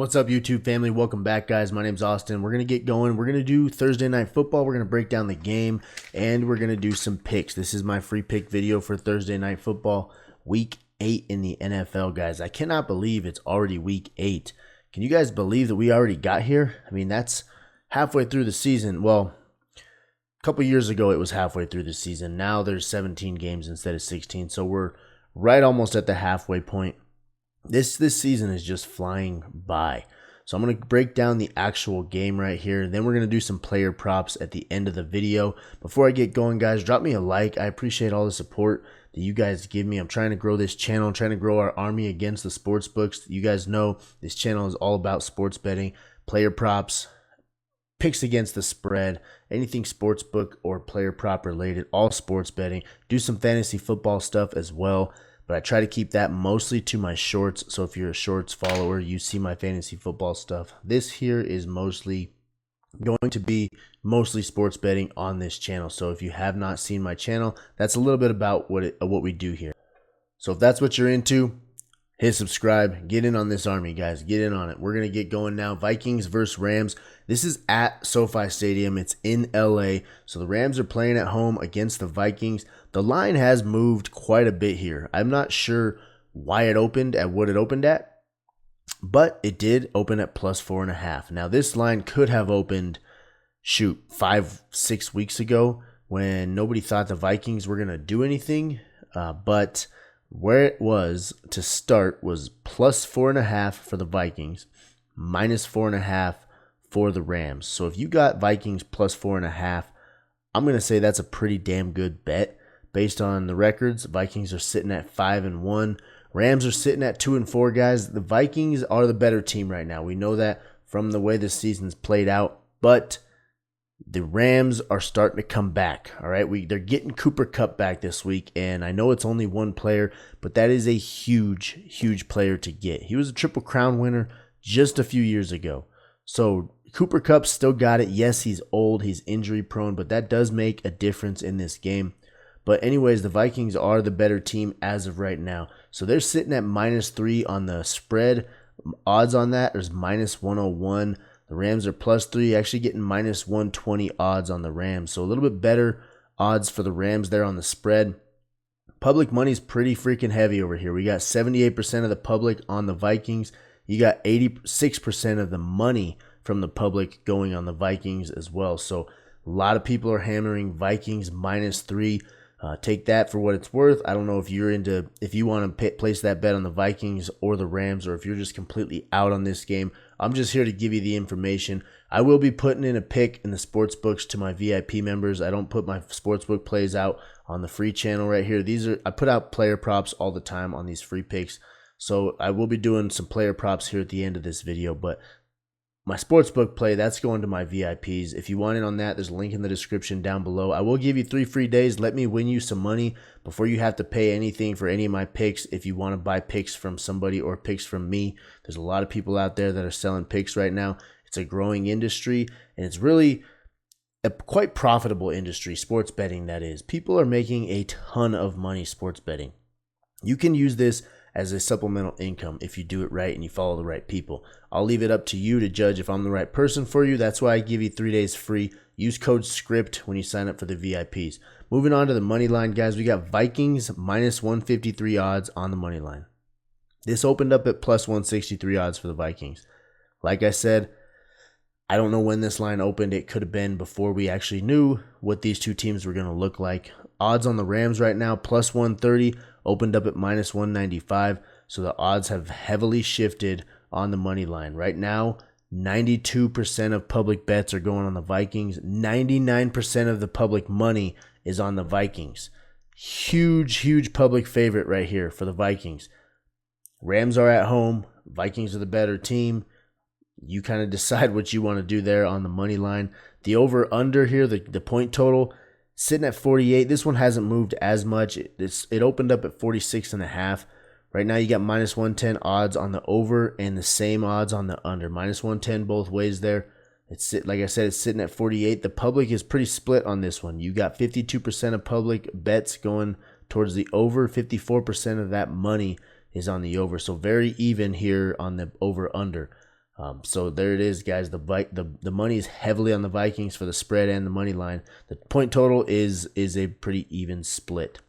What's up, YouTube family? Welcome back, guys. My name's Austin. We're going to get going. We're going to do Thursday Night Football. We're going to break down the game, and we're going to do some picks. This is my free pick video for Thursday Night Football, Week 8 in the NFL, guys. I cannot believe it's already Week 8. Can you guys believe that we already got here? I mean, that's halfway through the season. Well, a couple years ago, it was halfway through the season. Now there's 17 games instead of 16, so we're right almost at the halfway point. This season is just flying by. So I'm going to break down the actual game right here. And then we're going to do some player props at the end of the video. Before I get going, guys, drop me a like. I appreciate all the support that you guys give me. I'm trying to grow this channel. I'm trying to grow our army against the sports books. You guys know this channel is all about sports betting, player props, picks against the spread, anything sportsbook or player prop related, all sports betting. Do some fantasy football stuff as well. But I try to keep that mostly to my shorts. So if you're a shorts follower, you see my fantasy football stuff. This here is mostly going to be mostly sports betting on this channel. So if you have not seen my channel, that's a little bit about what we do here. So if that's what you're into, hit subscribe. Get in on this army, guys. Get in on it. We're going to get going now. Vikings versus Rams. This is at SoFi Stadium. It's in LA. So the Rams are playing at home against the Vikings. The line has moved quite a bit here. I'm not sure why it opened at what it opened at, but it did open at plus 4.5. Now this line could have opened, 5-6 weeks ago when nobody thought the Vikings were going to do anything, but where it was to start was plus 4.5 for the Vikings, minus 4.5 for the Rams. So if you got Vikings plus 4.5, I'm going to say that's a pretty damn good bet. Based on the records, Vikings are sitting at 5-1. Rams are sitting at 2-4, guys. The Vikings are the better team right now. We know that from the way the season's played out, but the Rams are starting to come back. All right, they're getting Cooper Kupp back this week, and I know it's only one player, but that is a huge, huge player to get. He was a Triple Crown winner just a few years ago. So Cooper Kupp still got it. Yes, he's old, he's injury prone, but that does make a difference in this game. But anyways, the Vikings are the better team as of right now. So they're sitting at -3 on the spread. Odds on that is -101. The Rams are +3, actually getting -120 odds on the Rams. So a little bit better odds for the Rams there on the spread. Public money's pretty freaking heavy over here. We got 78% of the public on the Vikings. You got 86% of the money from the public going on the Vikings as well. So a lot of people are hammering Vikings -3. Take that for what it's worth. I don't know if you want to place that bet on the Vikings or the Rams, or if you're just completely out on this game. I'm just here to give you the information. I will be putting in a pick in the sports books to my VIP members. I don't put my sportsbook plays out on the free channel right here. I put out player props all the time on these free picks. So I will be doing some player props here at the end of this video, but my sportsbook play, that's going to my VIPs. If you want in on that, there's a link in the description down below. I will give you 3 free days. Let me win you some money before you have to pay anything for any of my picks. If you want to buy picks from somebody or picks from me, there's a lot of people out there that are selling picks right now. It's a growing industry, and it's really a quite profitable industry, sports betting that is. People are making a ton of money sports betting. You can use this as a supplemental income if you do it right and you follow the right people. I'll leave it up to you to judge if I'm the right person for you. That's why I give you 3 days free. Use code SCRIPT when you sign up for the VIPs. Moving on to the money line, guys, we got Vikings -153 odds on the money line. This opened up at +163 odds for the Vikings. Like I said, I don't know when this line opened. It could have been before we actually knew what these two teams were going to look like. Odds on the Rams right now, +130, opened up at -195. So the odds have heavily shifted on the money line. Right now, 92% of public bets are going on the Vikings. 99% of the public money is on the Vikings. Huge, huge public favorite right here for the Vikings. Rams are at home. Vikings are the better team. You kind of decide what you want to do there on the money line. The over-under here, the point total, sitting at 48. This one hasn't moved as much. It opened up at 46.5. Right now you got -110 odds on the over and the same odds on the under. -110 both ways there. Like I said, it's sitting at 48. The public is pretty split on this one. You got 52% of public bets going towards the over. 54% of that money is on the over. So very even here on the over-under. So there it is, guys. The money is heavily on the Vikings for the spread and the money line. The point total is a pretty even split.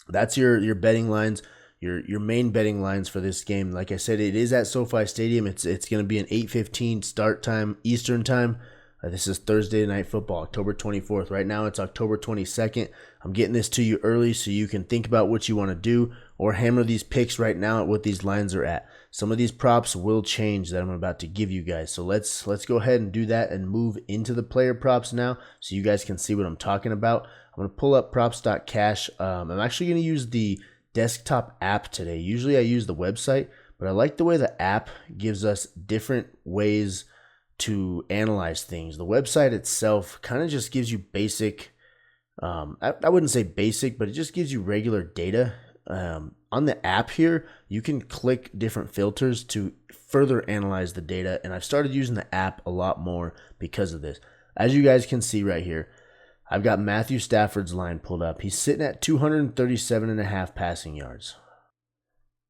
That's your betting lines, your main betting lines for this game. Like I said, it is at SoFi Stadium. It's going to be an 8:15 start time Eastern time. This is Thursday Night Football, October 24th. Right now it's October 22nd. I'm getting this to you early so you can think about what you want to do or hammer these picks right now at what these lines are at. Some of these props will change that I'm about to give you guys. So let's go ahead and do that and move into the player props now so you guys can see what I'm talking about. I'm going to pull up props.cash. I'm actually going to use the desktop app today. Usually I use the website, but I like the way the app gives us different ways to analyze things. The website itself kind of just gives you basic, I wouldn't say basic, but it just gives you regular data. On the app here, you can click different filters to further analyze the data, and I've started using the app a lot more because of this. As you guys can see right here, I've got Matthew Stafford's line pulled up. He's sitting at 237.5 passing yards.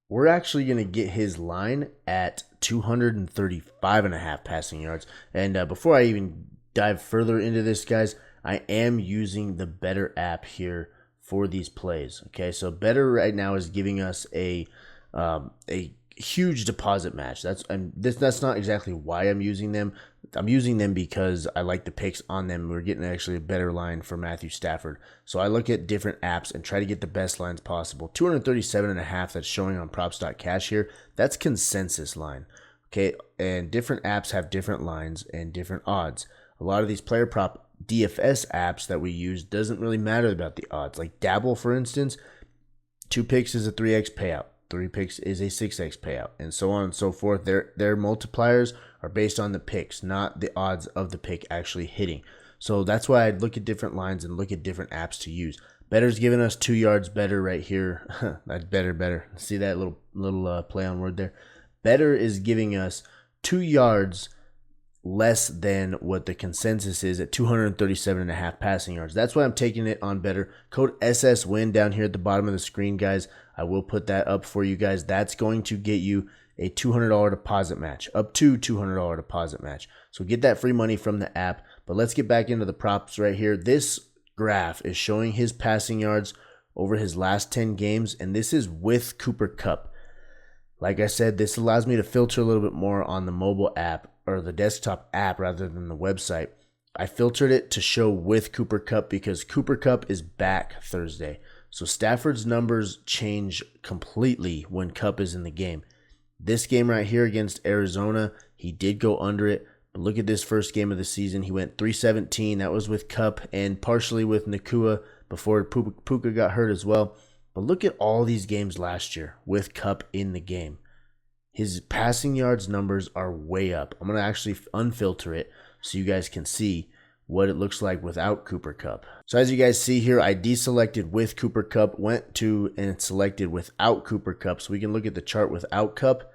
We're actually going to get his line at 235.5 passing yards. And before I even dive further into this, guys, I am using the BETR app here for these plays. Okay, so BETR right now is giving us a huge deposit match. That's not exactly why I'm using them. I'm using them because I like the picks on them. We're getting actually a better line for Matthew Stafford. So I look at different apps and try to get the best lines possible. 237.5 that's showing on props.cash here. That's consensus line. Okay, and different apps have different lines and different odds. A lot of these player prop DFS apps that we use doesn't really matter about the odds. Like Dabble, for instance, 2 picks is a 3x payout. 3 picks is a 6x payout, and so on and so forth. Their multipliers are based on the picks, not the odds of the pick actually hitting. So that's why I'd look at different lines and look at different apps to use. BETR's giving us 2 yards better right here. That's better. See that little play on word there? BETR is giving us 2 yards less than what the consensus is at 237.5 passing yards. That's why I'm taking it on BETR. Code SSWIN down here at the bottom of the screen, guys. I will put that up for you guys. That's going to get you a $200 deposit match, up to $200 deposit match. So get that free money from the app. But let's get back into the props right here. This graph is showing his passing yards over his last 10 games, and this is with Cooper Kupp. Like I said, this allows me to filter a little bit more on the mobile app, or the desktop app rather than the website. I filtered it to show with Cooper Kupp because Cooper Kupp is back Thursday. So Stafford's numbers change completely when Kupp is in the game. This game right here against Arizona, he did go under it. But look at this first game of the season. He went 317. That was with Kupp and partially with Nakua before Puka got hurt as well. But look at all these games last year with Kupp in the game. His passing yards numbers are way up. I'm going to actually unfilter it so you guys can see what it looks like without Cooper Kupp. So as you guys see here, I deselected with Cooper Kupp, went to and selected without Cooper Kupp. So we can look at the chart without Kupp.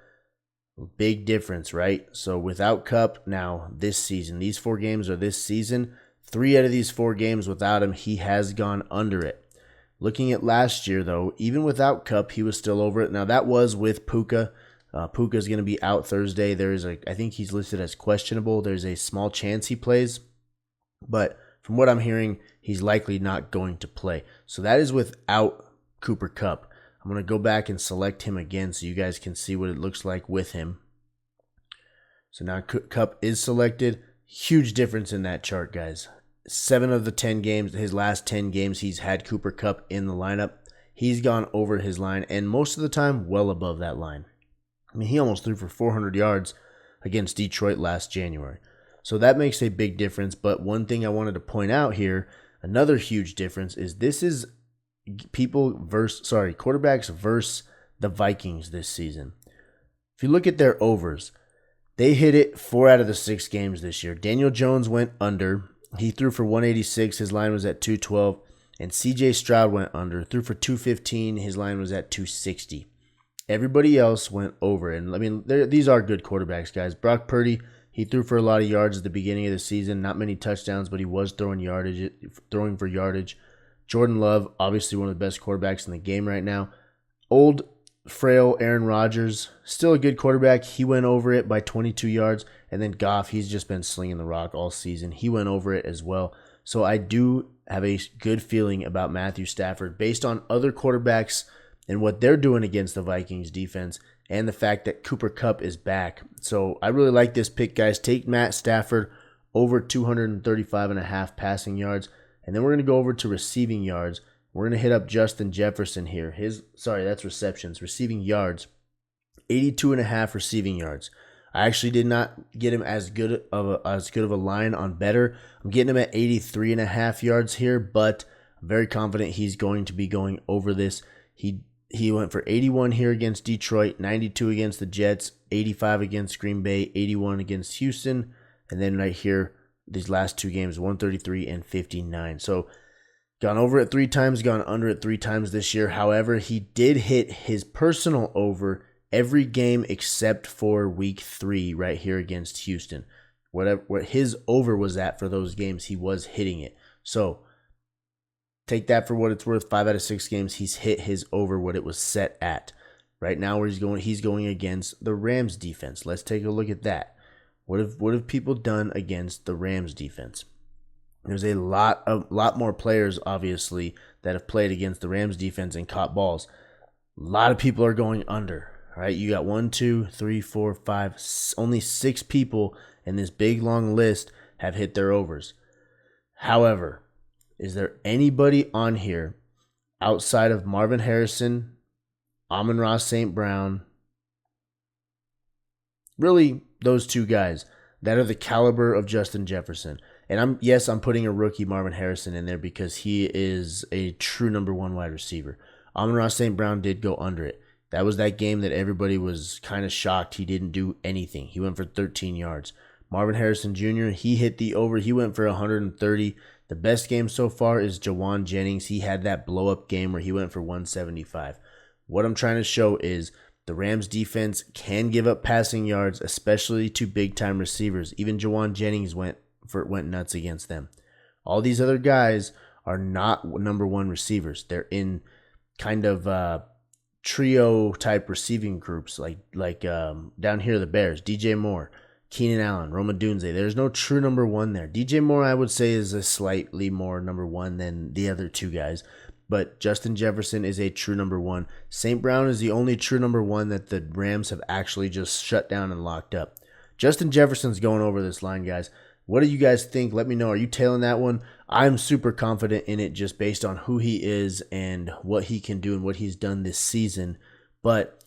Big difference, right? So without Kupp now this season, these 4 games are this season. 3 out of these 4 games without him, he has gone under it. Looking at last year though, even without Kupp, he was still over it. Now that was with Puka. Puka is going to be out Thursday. I think he's listed as questionable. There's a small chance he plays, but from what I'm hearing, he's likely not going to play. So that is without Cooper Kupp. I'm going to go back and select him again so you guys can see what it looks like with him. So now Kupp is selected. Huge difference in that chart, guys. 7 of the 10 games, his last 10 games, he's had Cooper Kupp in the lineup. He's gone over his line, and most of the time, well above that line. I mean, he almost threw for 400 yards against Detroit last January. So that makes a big difference. But one thing I wanted to point out here, another huge difference is this is quarterbacks versus the Vikings this season. If you look at their overs, they hit it 4 out of the 6 games this year. Daniel Jones went under. He threw for 186. His line was at 212. And CJ Stroud went under. Threw for 215. His line was at 260. Everybody else went over. And I mean, these are good quarterbacks, guys. Brock Purdy, he threw for a lot of yards at the beginning of the season. Not many touchdowns, but he was throwing for yardage. Jordan Love, obviously one of the best quarterbacks in the game right now. Old frail Aaron Rodgers, still a good quarterback. He went over it by 22 yards. And then Goff, he's just been slinging the rock all season. He went over it as well. So I do have a good feeling about Matthew Stafford based on other quarterbacks and what they're doing against the Vikings defense and the fact that Cooper Kupp is back. So I really like this pick, guys. Take Matt Stafford over 235.5 passing yards. And then we're going to go over to receiving yards. We're going to hit up Justin Jefferson here. That's receptions. Receiving yards, 82.5 receiving yards. I actually did not get him as good of a line on BETR. I'm getting him at 83.5 yards here, but I'm very confident he's going to be going over this. He went for 81 here against Detroit, 92 against the Jets, 85 against Green Bay, 81 against Houston, and then right here, these last two games, 133 and 59. So gone over it 3 times, gone under it 3 times this year. However, he did hit his personal over every game except for week 3 right here against Houston. What his over was at for those games, he was hitting it. So take that for what it's worth. 5 out of 6 games, he's hit his over what it was set at. Right now, where he's going against the Rams defense. Let's take a look at that. What have people done against the Rams defense? There's a lot more players, obviously, that have played against the Rams defense and caught balls. A lot of people are going under. All right, you got 1, 2, 3, 4, 5. Only 6 people in this big long list have hit their overs. However, is there anybody on here outside of Marvin Harrison, Amon-Ra St. Brown, really those 2 guys that are the caliber of Justin Jefferson? And I'm putting a rookie Marvin Harrison in there because he is a true number 1 wide receiver. Amon-Ra St. Brown did go under it. That was that game that everybody was kind of shocked he didn't do anything. He went for 13 yards. Marvin Harrison Jr., he hit the over. He went for 130. The best game so far is Jawan Jennings. He had that blow-up game where he went for 175. What I'm trying to show is the Rams defense can give up passing yards, especially to big-time receivers. Even Jawan Jennings went nuts against them. All these other guys are not number 1 receivers. They're in kind of trio type receiving groups like down here the Bears, DJ Moore, Keenan Allen, Roma Dunze. There's no true number 1 there. DJ Moore, I would say, is a slightly more number 1 than the other 2 guys, but Justin Jefferson is a true number 1. St. Brown is the only true number 1 that the Rams have actually just shut down and locked up. Justin Jefferson's going over this line, guys. What do you guys think? Let me know. Are you tailing that one? I'm super confident in it just based on who he is and what he can do and what he's done this season. But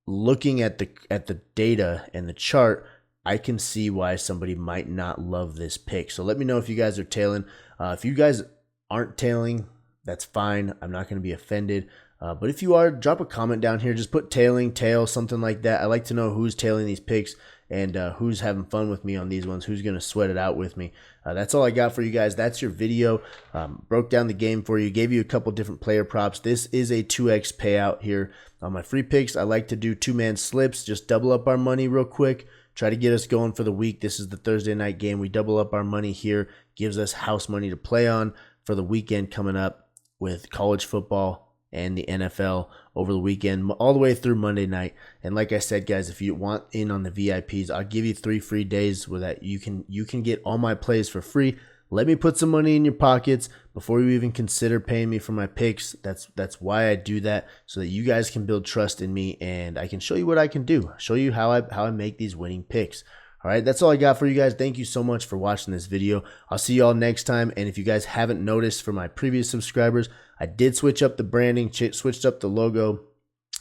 looking at the data and the chart, I can see why somebody might not love this pick. So let me know if you guys are tailing. If you guys aren't tailing, that's fine. I'm not going to be offended. But if you are, drop a comment down here. Just put tailing, tail, something like that. I like to know who's tailing these picks and who's having fun with me on these ones, who's going to sweat it out with me. That's all I got for you guys. That's your video. Broke down the game for you, gave you a couple different player props. This is a 2x payout here. On my free picks, I like to do 2-man slips, just double up our money real quick. Try to get us going for the week. This is the Thursday night game. We double up our money here, gives us house money to play on for the weekend coming up with college football and the NFL over the weekend, all the way through Monday night. And like I said, guys, if you want in on the VIPs, I'll give you 3 free days where that you can get all my plays for free. Let me put some money in your pockets before you even consider paying me for my picks. That's why I do that, so that you guys can build trust in me and I can show you what I can do. Show you how I make these winning picks. All right, that's all I got for you guys. Thank you so much for watching this video. I'll see you all next time. And if you guys haven't noticed, for my previous subscribers, I did switch up the branding, switched up the logo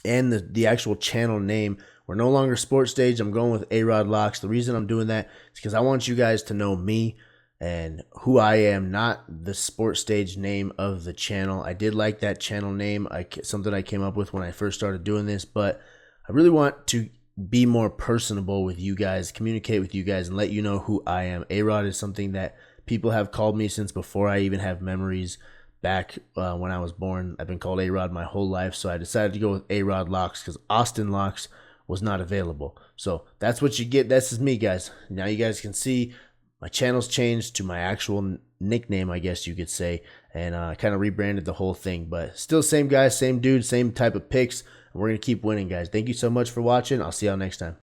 and the actual channel name. We're no longer Sports Stage. I'm going with A-Rod Locks. The reason I'm doing that is because I want you guys to know me and who I am, not the Sports Stage name of the channel. I did like that channel name, something I came up with when I first started doing this, but I really want to be more personable with you guys, communicate with you guys, and let you know who I am. A-Rod is something that people have called me since before I even have memories. Back when I was born, I've been called A-Rod my whole life, so I decided to go with A-Rod Locks because Austin Locks was not available. So that's what you get. This is me, guys. Now you guys can see my channel's changed to my actual nickname, I guess you could say, and kind of rebranded the whole thing. But still same guy, same dude, same type of picks. We're going to keep winning, guys. Thank you so much for watching. I'll see y'all next time.